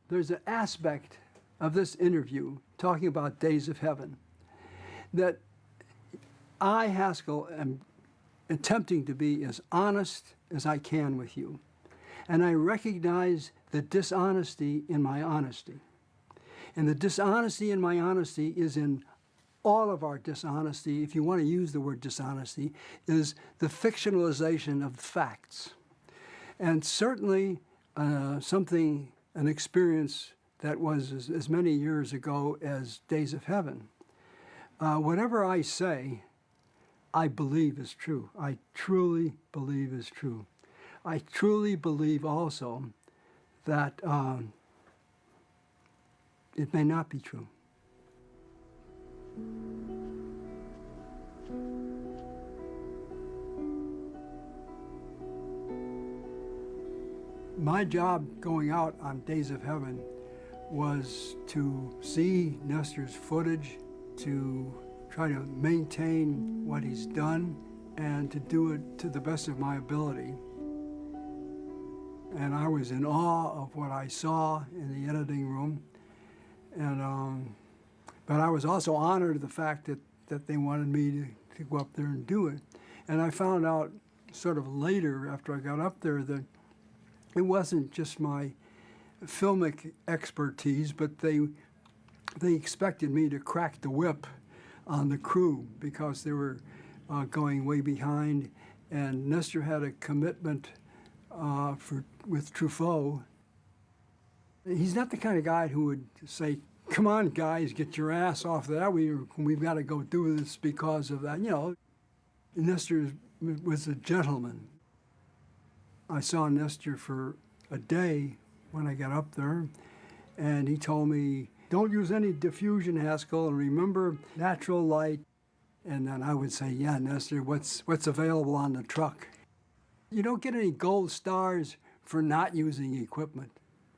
There's an aspect of this interview talking about Days of Heaven that I, Haskell, am attempting to be as honest as I can with you. And I recognize the dishonesty in my honesty. And the dishonesty in my honesty is in all of our dishonesty, if you want to use the word dishonesty, is the fictionalization of the facts. And certainly an experience that was as many years ago as Days of Heaven. Whatever I say, I believe is true. I truly believe is true. I truly believe also that it may not be true. My job going out on Days of Heaven was to see Nestor's footage, to try to maintain what he's done, and to do it to the best of my ability. And I was in awe of what I saw in the editing room. And but I was also honored at the fact that they wanted me to go up there and do it. And I found out sort of later, after I got up there, that it wasn't just my filmic expertise, but they expected me to crack the whip on the crew because they were going way behind. And Nestor had a commitment with Truffaut. He's not the kind of guy who would say, "Come on, guys, get your ass off that. We've got to go do this because of that." You know, Nestor was a gentleman. I saw Nestor for a day when I got up there, and he told me, "Don't use any diffusion, Haskell, and remember natural light." And then I would say, "Yeah, Nestor, what's available on the truck?" You don't get any gold stars for not using equipment.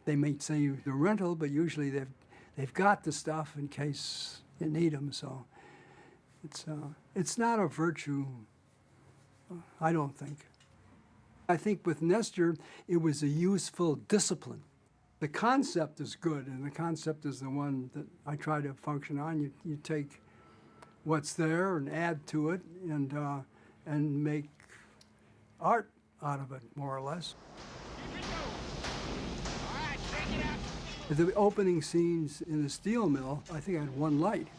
They may say the rental, but usually they've got the stuff in case you need them. So it's not a virtue, I don't think. I think with Nestor, it was a useful discipline. The concept is good, and the concept is the one that I try to function on. You take what's there and add to it, and make art out of it, more or less. The opening scenes in the steel mill, I think I had one light.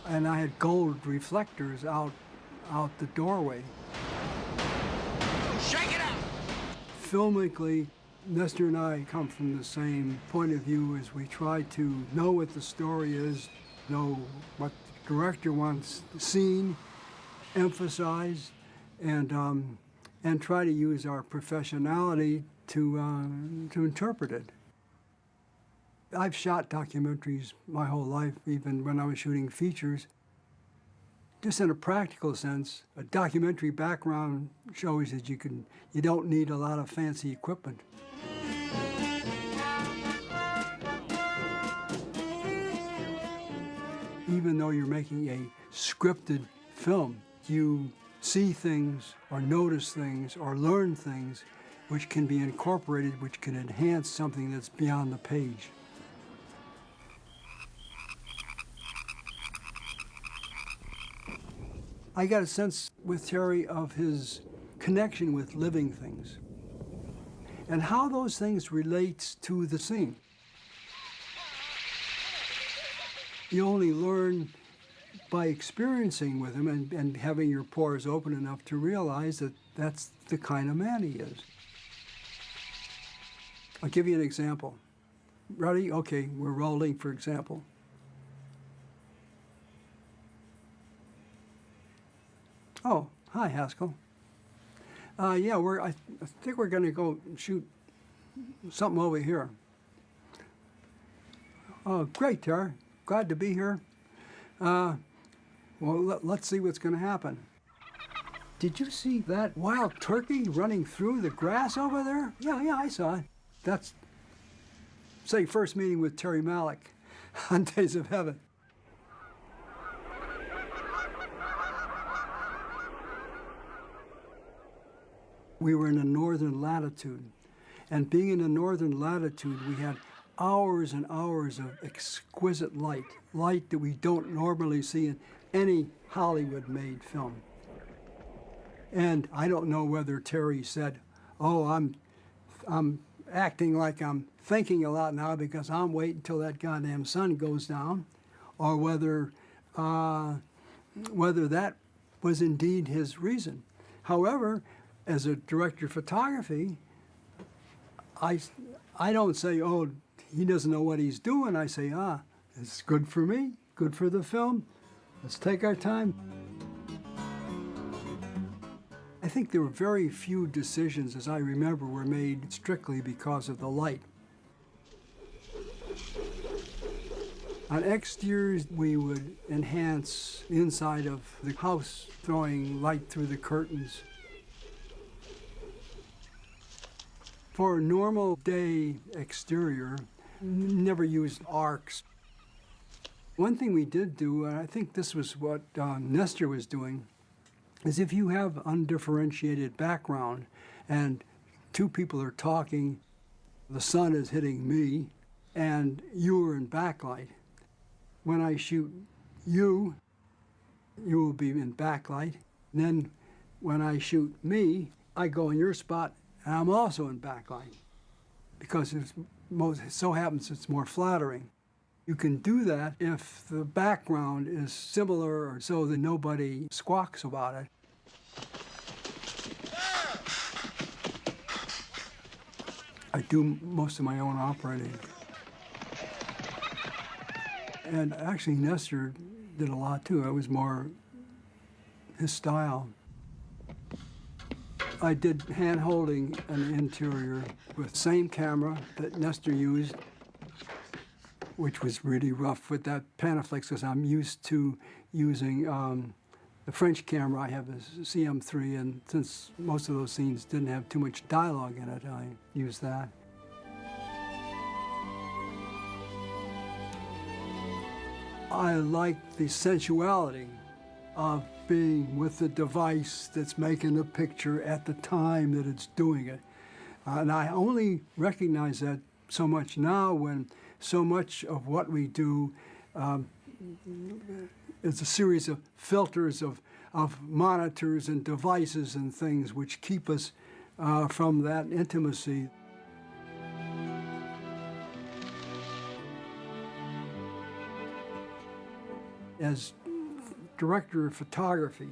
And I had gold reflectors out the doorway. Shake it up! Filmically, Nestor and I come from the same point of view as we try to know what the story is, know what the director wants seen, emphasized, and try to use our professionality to interpret it. I've shot documentaries my whole life, even when I was shooting features. Just in a practical sense, a documentary background shows that you don't need a lot of fancy equipment. Even though you're making a scripted film, you see things or notice things or learn things which can be incorporated, which can enhance something that's beyond the page. I got a sense with Terry of his connection with living things and how those things relate to the scene. You only learn by experiencing with him and having your pores open enough to realize that that's the kind of man he is. I'll give you an example. Ready? Okay, we're rolling, for example. Oh, hi, Haskell. Yeah, I think we're going to go shoot something over here. Oh, great, Terry. Glad to be here. Well, let's see what's going to happen. Did you see that wild turkey running through the grass over there? Yeah, I saw it. That's, say, first meeting with Terry Malick on Days of Heaven. We were in a northern latitude. And being in a northern latitude, we had hours and hours of exquisite light that we don't normally see in any Hollywood-made film. And I don't know whether Terry said, oh, I'm acting like I'm thinking a lot now because I'm waiting until that goddamn sun goes down, or whether that was indeed his reason. However, as a director of photography, I don't say, oh, he doesn't know what he's doing. I say, it's good for me, good for the film. Let's take our time. I think there were very few decisions, as I remember, were made strictly because of the light. On exteriors, we would enhance inside of the house, throwing light through the curtains. For a normal day exterior, never used arcs. One thing we did do, and I think this was what Néstor was doing, is if you have undifferentiated background and two people are talking, the sun is hitting me, and you are in backlight. When I shoot you, you will be in backlight. And then when I shoot me, I go in your spot, and I'm also in backlight, because it so happens it's more flattering. You can do that if the background is similar or so that nobody squawks about it. I do most of my own operating. And actually, Néstor did a lot too. It was more his style. I did hand-holding an interior with the same camera that Néstor used, which was really rough with that Panaflex, because I'm used to using the French camera. I have a CM3, and since most of those scenes didn't have too much dialogue in it, I used that. I like the sensuality of being with the device that's making the picture at the time that it's doing it. And I only recognize that so much now, when so much of what we do is a series of filters of monitors and devices and things which keep us from that intimacy. As director of photography,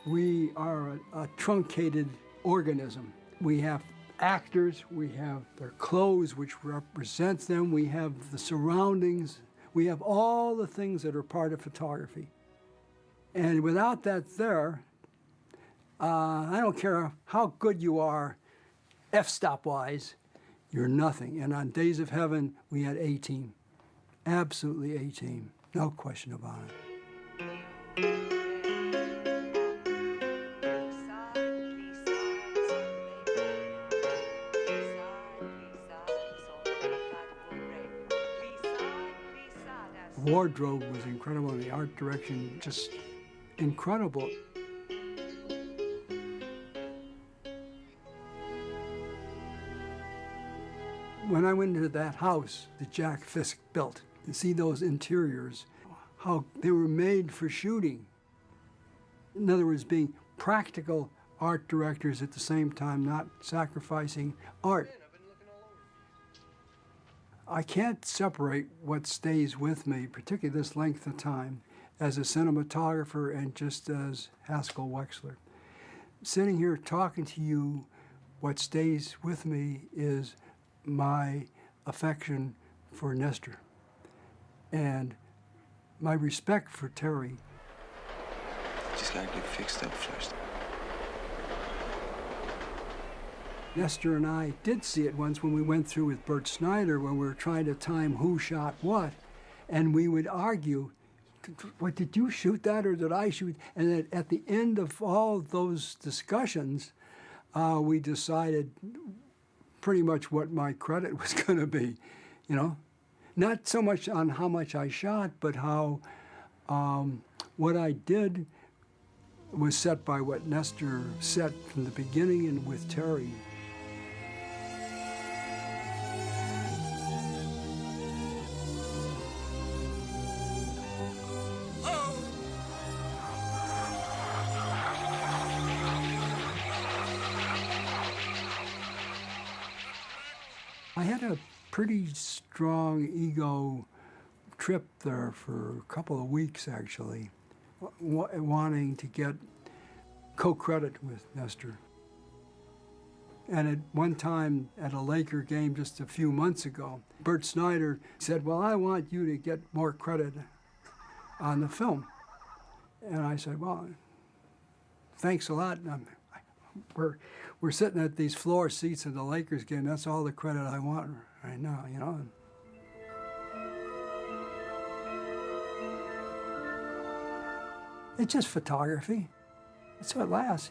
we are a truncated organism. We have actors, we have their clothes which represents them, we have the surroundings, we have all the things that are part of photography. And without that there, I don't care how good you are f-stop-wise, you're nothing. And on Days of Heaven, we had A-team, absolutely A-team, no question about it. Wardrobe was incredible, the art direction just incredible. When I went into that house that Jack Fisk built, and see those interiors, how they were made for shooting. In other words, being practical art directors at the same time, not sacrificing art. I can't separate what stays with me, particularly this length of time, as a cinematographer and just as Haskell Wexler. Sitting here talking to you, what stays with me is my affection for Néstor and my respect for Terry. Just gotta get fixed up first. Néstor and I did see it once when we went through with Bert Snyder, when we were trying to time who shot what, and we would argue, what, did you shoot that or did I shoot? And at the end of all those discussions, we decided pretty much what my credit was going to be, you know? Not so much on how much I shot, but how what I did was set by what Néstor set from the beginning and with Terry. I had a pretty strong ego trip there for a couple of weeks, actually, wanting to get co-credit with Néstor. And at one time at a Laker game just a few months ago, Bert Snyder said, well, I want you to get more credit on the film. And I said, well, thanks a lot. We're sitting at these floor seats in the Lakers game. That's all the credit I want right now, you know. It's just photography. That's what lasts.